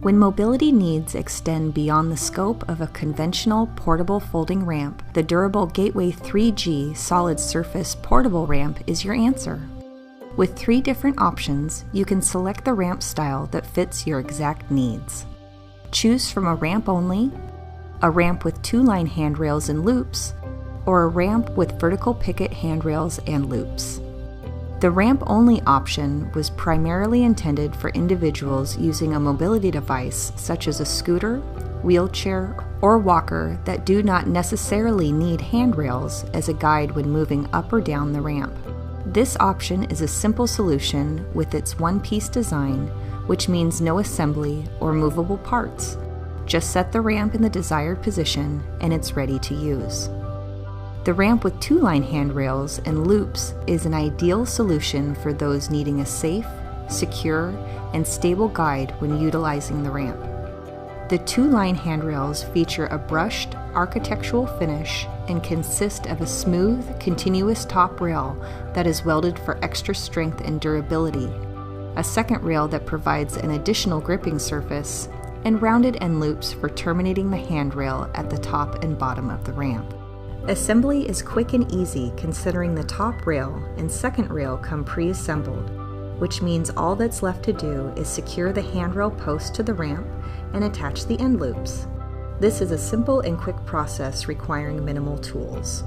When mobility needs extend beyond the scope of a conventional portable folding ramp, the durable Gateway 3G solid surface portable ramp is your answer. With 3 different options, you can select the ramp style that fits your exact needs. Choose from a ramp only, a ramp with 2-line handrails and loops, or a ramp with vertical picket handrails and loops. The ramp-only option was primarily intended for individuals using a mobility device such as a scooter, wheelchair, or walker that do not necessarily need handrails as a guide when moving up or down the ramp. This option is a simple solution with its one-piece design, which means no assembly or movable parts. Just set the ramp in the desired position and it's ready to use. The ramp with 2-line handrails and loops is an ideal solution for those needing a safe, secure, and stable guide when utilizing the ramp. The 2-line handrails feature a brushed architectural finish and consist of a smooth, continuous top rail that is welded for extra strength and durability, a second rail that provides an additional gripping surface, and rounded end loops for terminating the handrail at the top and bottom of the ramp. Assembly is quick and easy considering the top rail and second rail come pre-assembled, which means all that's left to do is secure the handrail post to the ramp and attach the end loops. This is a simple and quick process requiring minimal tools.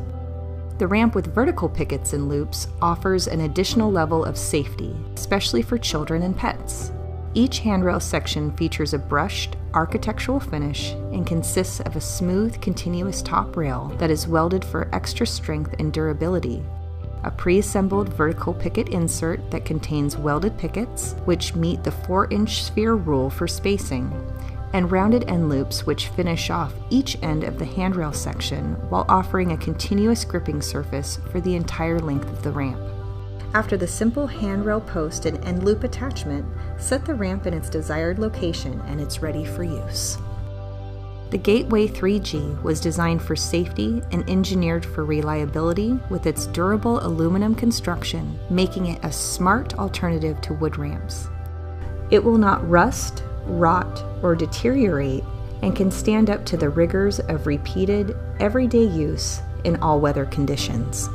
The ramp with vertical pickets and loops offers an additional level of safety, especially for children and pets. Each handrail section features a brushed architectural finish and consists of a smooth, continuous top rail that is welded for extra strength and durability, a pre-assembled vertical picket insert that contains welded pickets, which meet the 4-inch sphere rule for spacing, and rounded end loops which finish off each end of the handrail section while offering a continuous gripping surface for the entire length of the ramp. After the simple handrail post and end loop attachment, set the ramp in its desired location and it's ready for use. The Gateway 3G was designed for safety and engineered for reliability with its durable aluminum construction, making it a smart alternative to wood ramps. It will not rust, rot, or deteriorate and can stand up to the rigors of repeated, everyday use in all weather conditions.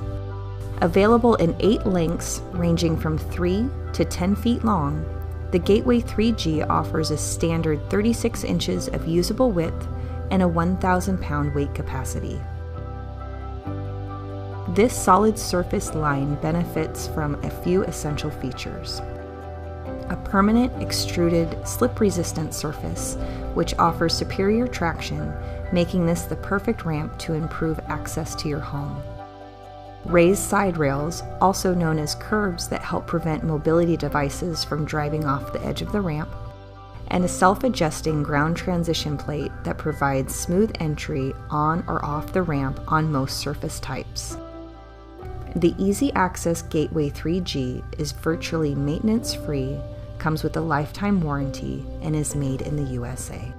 Available in 8 lengths ranging from 3 to 10 feet long, the Gateway 3G offers a standard 36 inches of usable width and a 1,000-pound weight capacity. This solid surface line benefits from a few essential features. A permanent extruded slip-resistant surface, which offers superior traction, making this the perfect ramp to improve access to your home. Raised side rails, also known as curbs that help prevent mobility devices from driving off the edge of the ramp, and a self-adjusting ground transition plate that provides smooth entry on or off the ramp on most surface types. The Easy Access Gateway 3G is virtually maintenance-free, comes with a lifetime warranty, and is made in the USA.